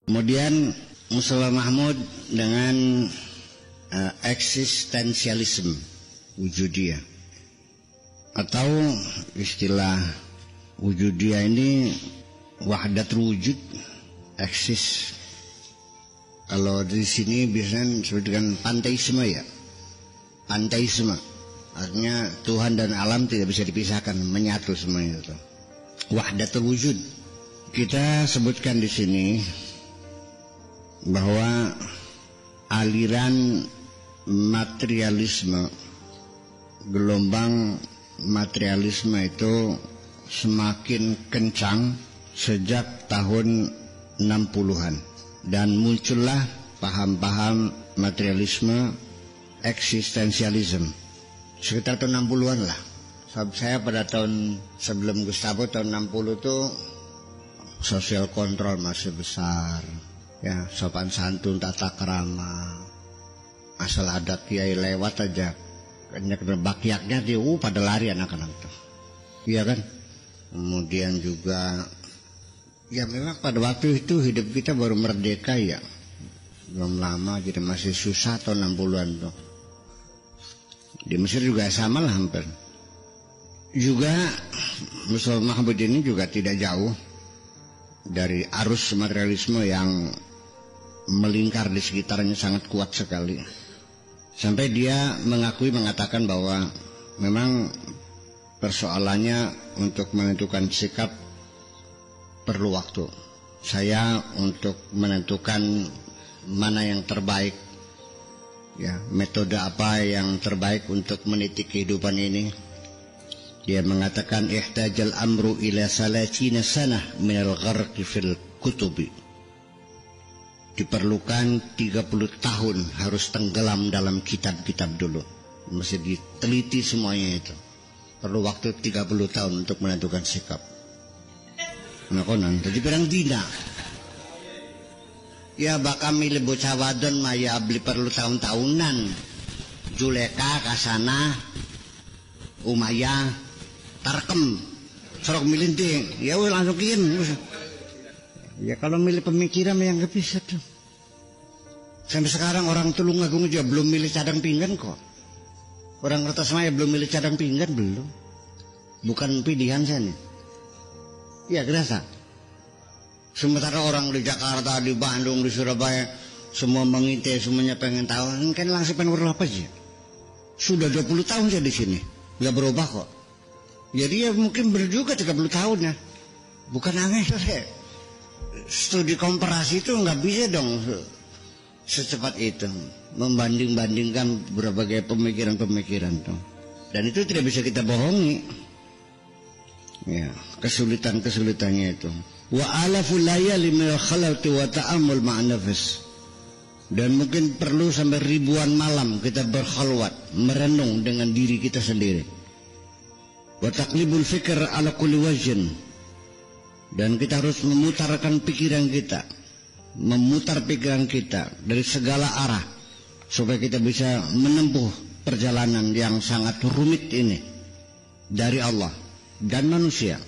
Kemudian Mustafa Mahmud dengan eksistensialisme wujudiyah, atau istilah wujudiyah ini wahdatul wujud, eksis. Kalau di sini biasanya disebutkan panteisme ya. Panteisme artinya Tuhan dan alam tidak bisa dipisahkan, menyatu semuanya itu. Wahdatul wujud. Kita sebutkan di sini bahwa aliran materialisme, gelombang materialisme itu semakin kencang sejak tahun 60-an, dan muncullah paham-paham materialisme eksistensialisme sekitar tahun 60-an lah. Saya pada tahun sebelum Gustavo tahun 60 itu sosial kontrol masih besar ya, sopan santun, tata krama, asal ada kiai lewat aja bakyaknya dia pada lari anak-anak tuh, iya kan. Kemudian juga ya memang pada waktu itu hidup kita baru merdeka ya, belum lama, jadi masih susah tahun 60-an tuh. Di Mesir juga sama lah hampir. Juga Mustafa Mahmud ini juga tidak jauh dari arus materialisme yang melingkar di sekitarnya sangat kuat sekali, sampai dia mengatakan bahwa memang persoalannya untuk menentukan sikap perlu waktu. Saya untuk menentukan mana yang terbaik ya, metode apa yang terbaik untuk meniti kehidupan ini, dia mengatakan ihtajal amru ila 30 sanah minal gharqi fil kutubi. Diperlukan 30 tahun harus tenggelam dalam kitab-kitab dulu, mesti diteliti semuanya itu. Perlu waktu 30 tahun untuk menentukan sikap. Nah konon, jadi perang dina. Ya bakal milih bocah wadon maya beli perlu tahun-tahunan. Juleka kasana Umayyah Tarkem sorok milinting, ya langsung kirim. Ya kalau milih pemikiran yang gak bisa tuh. Sampai sekarang orang Tulungagung juga belum milih cadang pinggan kok. Orang Kertasmaya belum milih cadang pinggan, belum. Bukan pilihan saya nih. Ya kerasa. Sementara orang di Jakarta, di Bandung, di Surabaya semua mengintai, semuanya pengen tahu. Kan langsung pengen berapa sih? Sudah 20 tahun saya di sini, nggak berubah kok. Jadi ya mungkin berjuga 30 tahun ya. Bukan aneh saya. Studi komparasi itu nggak bisa dong secepat itu membanding-bandingkan berbagai pemikiran-pemikiran tuh. Dan itu tidak bisa kita bohongi. Ya, kesulitan-kesulitannya itu. Wa alaful layali min al-khalati wa ta'ammul ma'an nafs. Dan mungkin perlu sampai ribuan malam kita berkhalwat, merenung dengan diri kita sendiri. Wa taqlibul fikr ala kulli wajhin. Dan kita harus memutarkan pikiran kita, memutar pikiran kita dari segala arah, supaya kita bisa menempuh perjalanan yang sangat rumit ini dari Allah dan manusia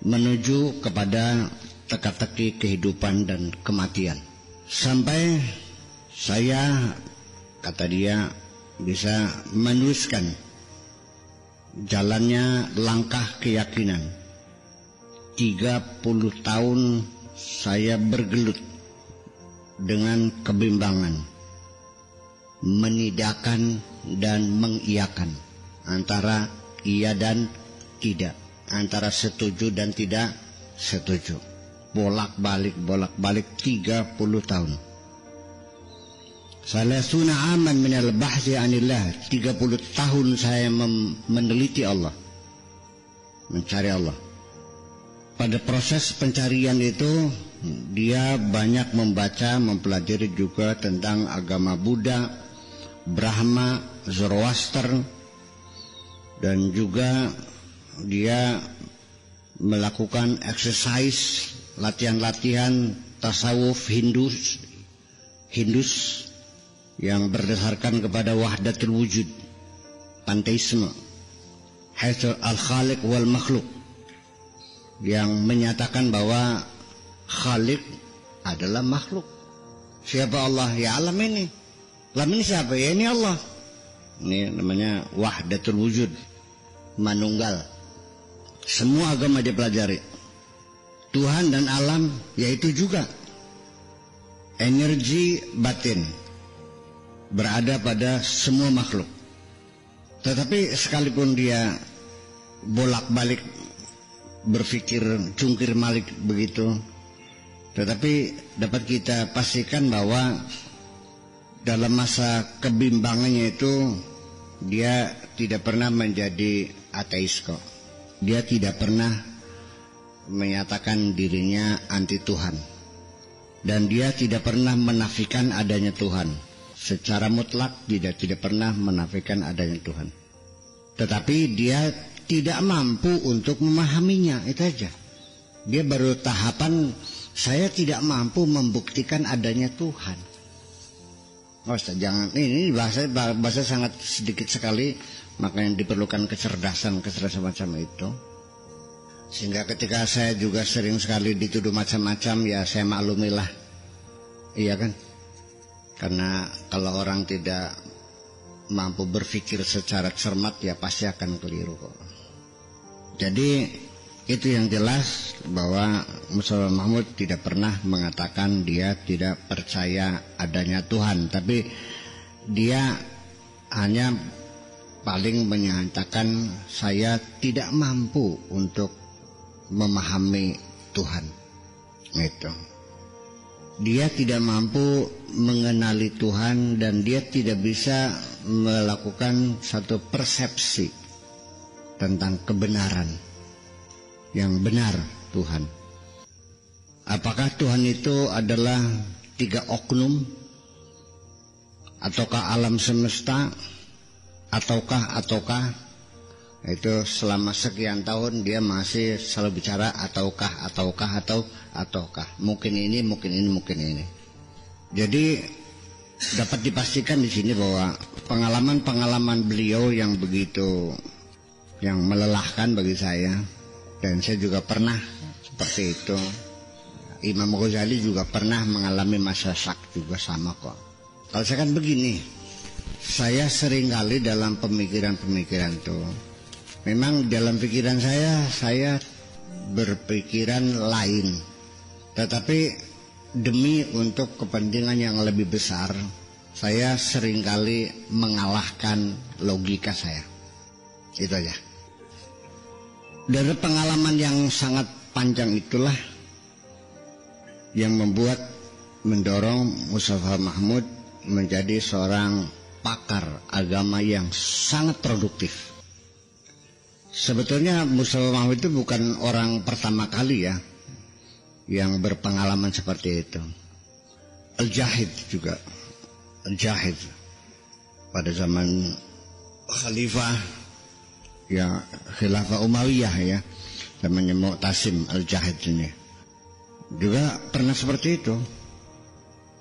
menuju kepada teka-teki kehidupan dan kematian. Sampai saya, kata dia, bisa menuliskan jalannya langkah keyakinan. 30 tahun saya bergelut dengan kebimbangan, menidakan dan mengiyakan, antara iya dan tidak, antara setuju dan tidak setuju, bolak-balik 30 tahun. Salasuna aman minal bahsi anillah, 30 tahun saya meneliti Allah, mencari Allah. Pada proses pencarian itu dia banyak membaca, mempelajari juga tentang agama Buddha, Brahma, Zoroaster, dan juga dia melakukan exercise, latihan-latihan tasawuf Hindus yang berdasarkan kepada wahdatul wujud, panteisme, haitsu al-khaliq wal makhluk, yang menyatakan bahwa Khalik adalah makhluk. Siapa Allah? Ya alam ini. Alam ini siapa? Ya ini Allah. Ini namanya wahdatul wujud, manunggal. Semua agama dipelajari. Tuhan dan alam yaitu juga energi batin berada pada semua makhluk. Tetapi sekalipun dia bolak-balik berpikir jungkir balik begitu, tetapi dapat kita pastikan bahwa dalam masa kebimbangannya itu dia tidak pernah menjadi ateis kok. Dia tidak pernah menyatakan dirinya anti Tuhan, dan dia tidak pernah menafikan adanya Tuhan secara mutlak. Dia tidak pernah menafikan adanya Tuhan, tetapi dia tidak mampu untuk memahaminya. Itu aja. Dia baru tahapan saya tidak mampu membuktikan adanya Tuhan. Oh, jangan, ini bahasa sangat sedikit sekali, makanya diperlukan kecerdasan macam itu. Sehingga ketika saya juga sering sekali dituduh macam-macam, ya saya maklumilah. Iya kan? Karena kalau orang tidak mampu berpikir secara cermat, ya pasti akan keliru kok. Jadi itu yang jelas bahwa Mustafa Mahmud tidak pernah mengatakan dia tidak percaya adanya Tuhan, tapi dia hanya paling menyatakan saya tidak mampu untuk memahami Tuhan. Itu. Dia tidak mampu mengenali Tuhan, dan dia tidak bisa melakukan satu persepsi tentang kebenaran yang benar Tuhan. Apakah Tuhan itu adalah 3 oknum, ataukah alam semesta, ataukah itu selama sekian tahun dia masih selalu bicara ataukah, mungkin ini. Jadi dapat dipastikan di sini bahwa pengalaman beliau yang begitu yang melelahkan bagi saya, dan saya juga pernah seperti itu. Imam Ghazali juga pernah mengalami masa syak juga sama kok. Kalau saya kan begini, saya sering kali dalam pemikiran itu, memang dalam pikiran saya berpikiran lain, tetapi demi untuk kepentingan yang lebih besar, saya seringkali mengalahkan logika saya. Itu aja. Dari pengalaman yang sangat panjang itulah yang mendorong Mustafa Mahmud menjadi seorang pakar agama yang sangat produktif. Sebetulnya Mustafa Mahmud itu bukan orang pertama kali ya yang berpengalaman seperti itu. Al-Jahid juga. Al-Jahid pada zaman Khalifah ya, Khilafah Umayyah ya, namanya Mu'tasim Al-Jahid ini juga pernah seperti itu.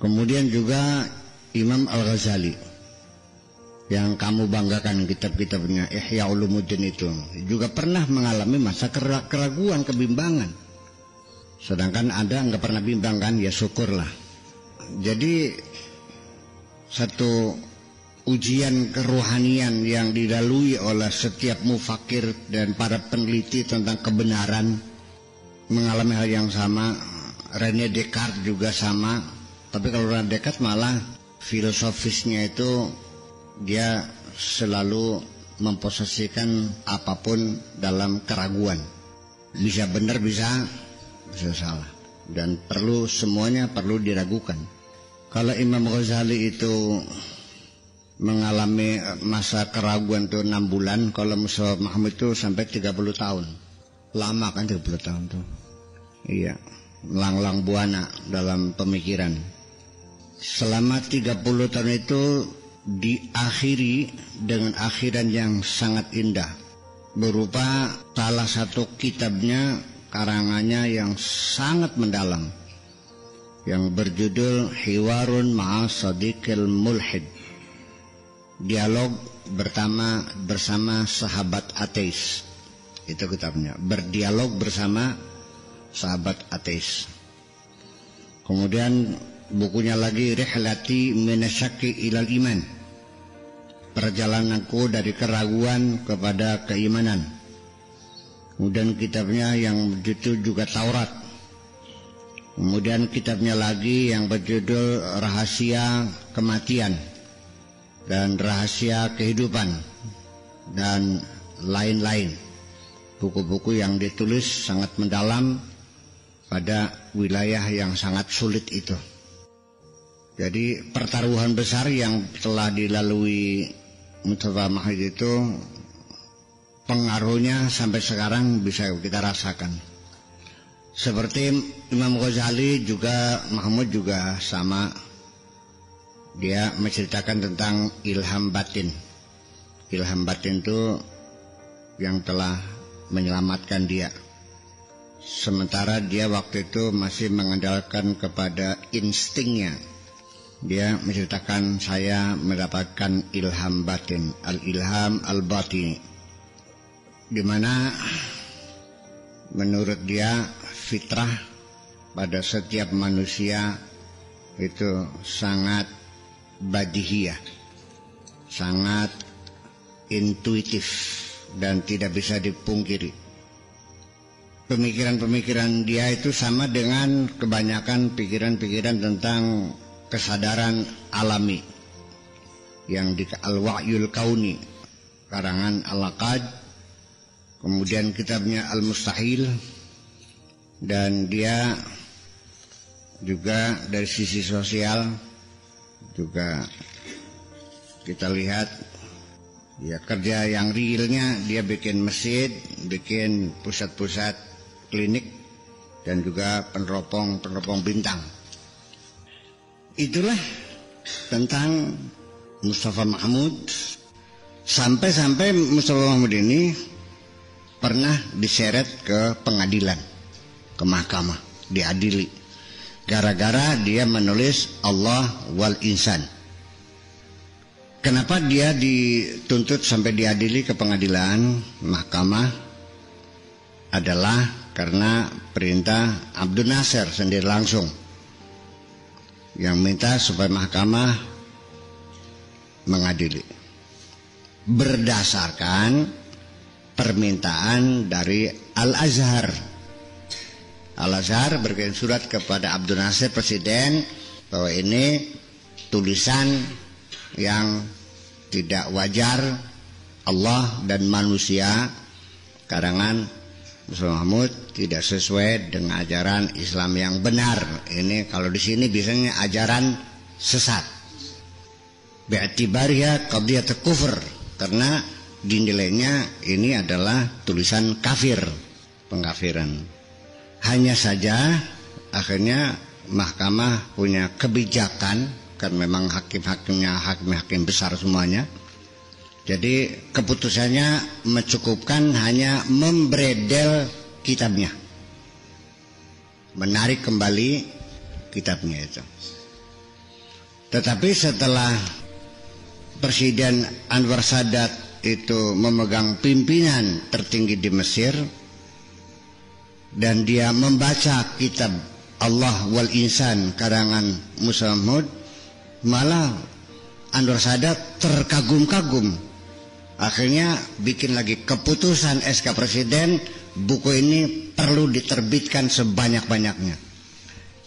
Kemudian juga Imam Al-Ghazali yang kamu banggakan kitab-kitabnya Ihya Ulumuddin itu juga pernah mengalami masa keraguan, kebimbangan. Sedangkan Anda nggak pernah bimbang kan, ya syukurlah. Jadi satu ujian kerohanian yang dilalui oleh setiap mufakir dan para peneliti tentang kebenaran mengalami hal yang sama. René Descartes juga sama, tapi kalau René Descartes malah filosofisnya itu dia selalu memposisikan apapun dalam keraguan, bisa benar bisa salah, dan semuanya perlu diragukan. Kalau Imam Ghazali itu mengalami masa keraguan itu 6 bulan, kalau Mustafa Mahmud itu sampai 30 tahun. Lama kan 30 tahun tuh. Iya, melanglang buana dalam pemikiran. Selama 30 tahun itu diakhiri dengan akhiran yang sangat indah, berupa salah satu kitabnya, karangannya yang sangat mendalam, yang berjudul Hiwarun Ma'a Sadiqil Mulhid, dialog bersama sahabat ateis. Itu kitabnya, berdialog bersama sahabat ateis. Kemudian bukunya lagi Rihlati Minasyaki Ilal Iman, perjalananku dari keraguan kepada keimanan. Kemudian kitabnya yang berjudul juga Taurat. Kemudian kitabnya lagi yang berjudul Rahasia Kematian dan Rahasia Kehidupan dan lain-lain. Buku-buku yang ditulis sangat mendalam pada wilayah yang sangat sulit itu. Jadi pertaruhan besar yang telah dilalui Mustafa Mahmud itu pengaruhnya sampai sekarang bisa kita rasakan. Seperti Imam Ghazali juga, Mahmud juga sama. Dia menceritakan tentang ilham batin. Ilham batin itu yang telah menyelamatkan dia. Sementara dia waktu itu masih mengandalkan kepada instingnya. Dia menceritakan, saya mendapatkan ilham batin, al-ilham al-batini, di mana menurut dia fitrah pada setiap manusia itu sangat badihiyah, sangat intuitif dan tidak bisa dipungkiri. Pemikiran-pemikiran dia itu sama dengan kebanyakan pikiran-pikiran tentang kesadaran alami yang di Al-Wa'yul Kauni karangan Al-Aqad, kemudian kitabnya Al-Mustahil, dan dia juga dari sisi sosial juga kita lihat ya kerja yang realnya, dia bikin masjid, bikin pusat-pusat klinik dan juga peneropong bintang. Itulah tentang Mustafa Mahmud. Sampai-sampai Mustafa Mahmud ini pernah diseret ke pengadilan, ke mahkamah, diadili gara-gara dia menulis Allah wal Insan. Kenapa dia dituntut sampai diadili ke pengadilan mahkamah? Adalah karena perintah Abdul Nasir sendiri langsung yang minta supaya mahkamah mengadili berdasarkan permintaan dari Al-Azhar. Al-Azhar berkirim surat kepada Abdul Nasir presiden bahwa ini tulisan yang tidak wajar, Allah dan manusia karangan Mustafa Mahmud tidak sesuai dengan ajaran Islam yang benar. Ini kalau di sini biasanya ajaran sesat. Bi'tibariha qadhiyat kufur, karena dinilainya ini adalah tulisan kafir, pengkafiran. Hanya saja akhirnya mahkamah punya kebijakan, kan memang hakim-hakimnya hakim-hakim besar semuanya. Jadi keputusannya mencukupkan hanya membredel kitabnya, menarik kembali kitabnya itu. Tetapi setelah Presiden Anwar Sadat itu memegang pimpinan tertinggi di Mesir dan dia membaca kitab Allah wal Insan karangan Mustafa Mahmud, malah Anwar Sadat terkagum-kagum. Akhirnya bikin lagi keputusan SK Presiden, buku ini perlu diterbitkan sebanyak-banyaknya.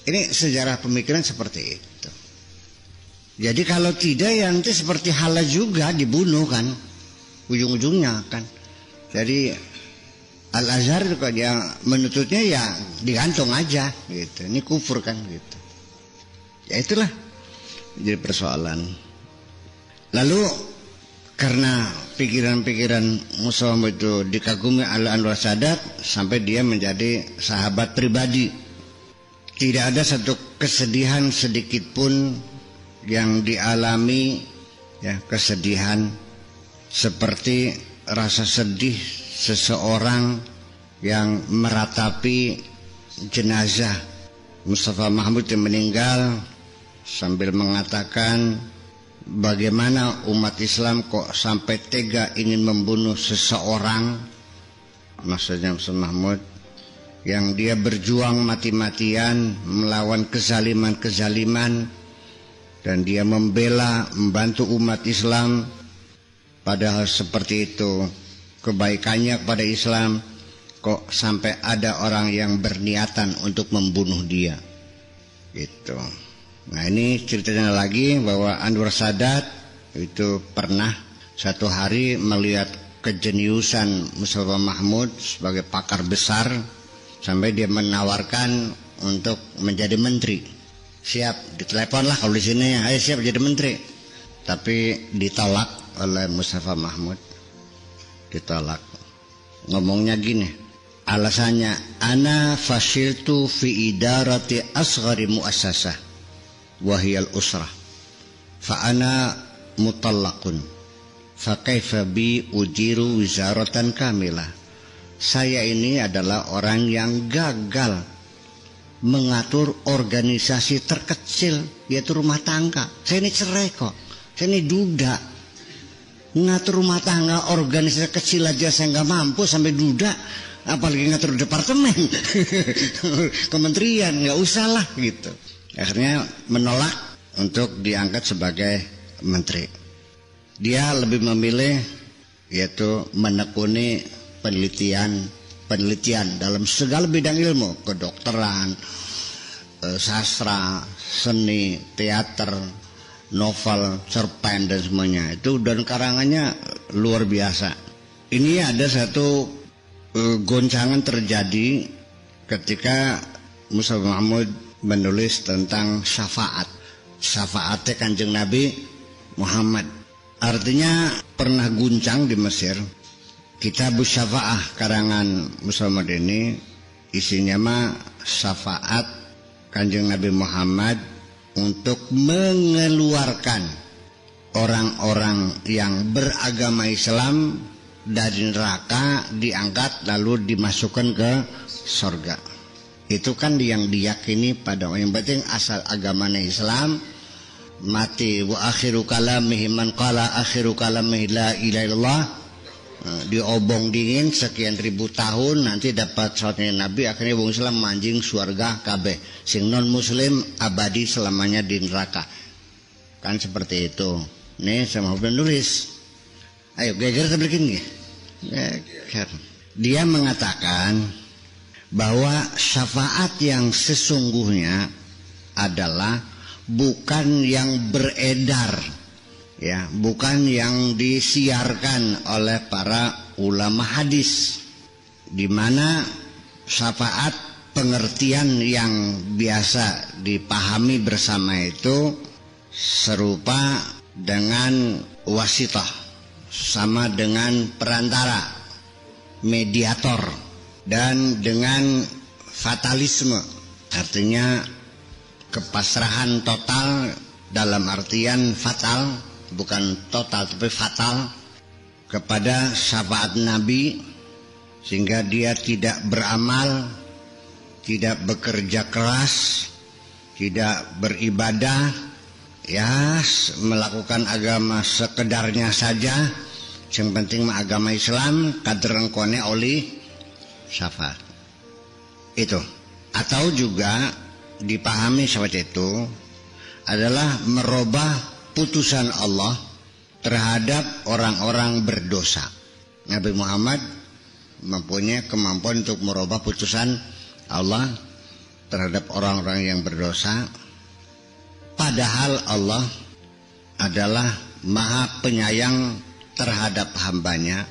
Ini sejarah pemikiran seperti itu. Jadi kalau tidak ya nanti seperti Hala juga dibunuh kan, ujung-ujungnya kan. Jadi Al-Azhar juga dia menuntutnya ya digantung aja gitu. Ini kufur kan gitu. Ya itulah jadi persoalan. Lalu karena pikiran-pikiran Mustafa Mahmud itu dikagumi oleh Anwar Sadat sampai dia menjadi sahabat pribadi. Tidak ada satu kesedihan sedikit pun yang dialami, ya, kesedihan seperti rasa sedih seseorang yang meratapi jenazah Mustafa Mahmud yang meninggal sambil mengatakan, bagaimana umat Islam kok sampai tega ingin membunuh seseorang? Maksudnya Mustafa Mahmud yang dia berjuang mati-matian melawan kezaliman-kezaliman, dan dia membantu umat Islam, padahal seperti itu kebaikannya kepada Islam, kok sampai ada orang yang berniatan untuk membunuh dia gitu. Nah, ini ceritanya lagi bahwa Anwar Sadat itu pernah satu hari melihat kejeniusan Mustafa Mahmud sebagai pakar besar, sampai dia menawarkan untuk menjadi menteri. Siap, ditelepon lah kalau di sini, ayo siap jadi menteri. Tapi ditolak oleh Mustafa Mahmud. Ditolak. Ngomongnya gini, alasannya, ana fashiltu fi idarati asghari muassasah wahiyal usrah fa ana mutallaqun fa kaifa bi ujiru wizaratan kamilah. Saya ini adalah orang yang gagal mengatur organisasi terkecil, yaitu rumah tangga. Saya ini cerai kok, saya ini duda. Ngatur rumah tangga, organisasi kecil aja saya nggak mampu, sampai duda, apalagi ngatur departemen. Kementerian, nggak usah lah gitu. Akhirnya menolak untuk diangkat sebagai menteri. Dia lebih memilih yaitu menekuni penelitian dalam segala bidang ilmu, kedokteran, sastra, seni, teater, novel, cerpen dan semuanya itu, dan karangannya luar biasa. Ini ada satu goncangan terjadi ketika Mustafa Mahmud menulis tentang syafaatnya Kanjeng Nabi Muhammad. Artinya pernah guncang di Mesir. Kitab Syafa'ah karangan Mustafa Mahmud ini isinya mah syafaat Kanjeng Nabi Muhammad untuk mengeluarkan orang-orang yang beragama Islam dari neraka, diangkat lalu dimasukkan ke surga. Itu kan yang diyakini pada orang yang penting asal agamanya Islam, mati wa akhiru kalamihi man qala akhiru kalamihi la ilaha illallah, diobong dingin sekian ribu tahun, nanti dapat salatnya Nabi, akhirnya wong Islam manjing surga kabeh, sing non muslim abadi selamanya di neraka. Kan seperti itu. Nih saya mau menulis, ayo geger terbelikin geger. Dia mengatakan bahwa syafaat yang sesungguhnya adalah bukan yang beredar, ya, bukan yang disiarkan oleh para ulama hadis, di mana syafaat pengertian yang biasa dipahami bersama itu serupa dengan wasitah, sama dengan perantara, mediator, dan dengan fatalisme, artinya kepasrahan total dalam artian fatal, bukan total tapi fatal, kepada syafaat Nabi, sehingga dia tidak beramal, tidak bekerja keras, tidak beribadah, ya melakukan agama sekedarnya saja, yang penting agama Islam kadrengkone oleh syafaat itu. Atau juga dipahami seperti itu adalah merubah putusan Allah terhadap orang-orang berdosa. Nabi Muhammad mempunyai kemampuan untuk merubah putusan Allah terhadap orang-orang yang berdosa, padahal Allah adalah maha penyayang terhadap hambanya,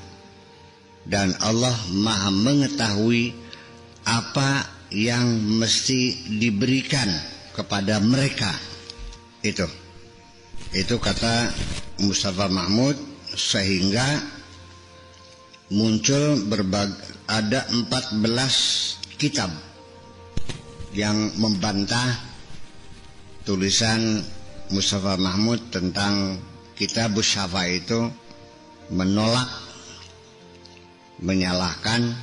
dan Allah maha mengetahui apa yang mesti diberikan kepada mereka. Itu kata Mustafa Mahmud, sehingga muncul ada 14 kitab yang membantah tulisan Mustafa Mahmud tentang Kitab Syafa itu, menolak, menyalahkan.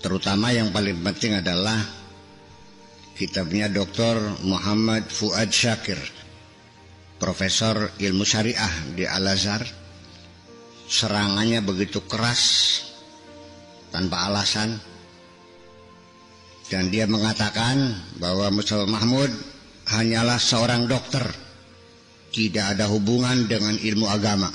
Terutama yang paling penting adalah kitabnya Dr. Muhammad Fuad Syakir, Profesor Ilmu Syariah di Al-Azhar. Serangannya begitu keras, tanpa alasan. Dan dia mengatakan bahwa Mustafa Mahmud hanyalah seorang dokter, tidak ada hubungan dengan ilmu agama.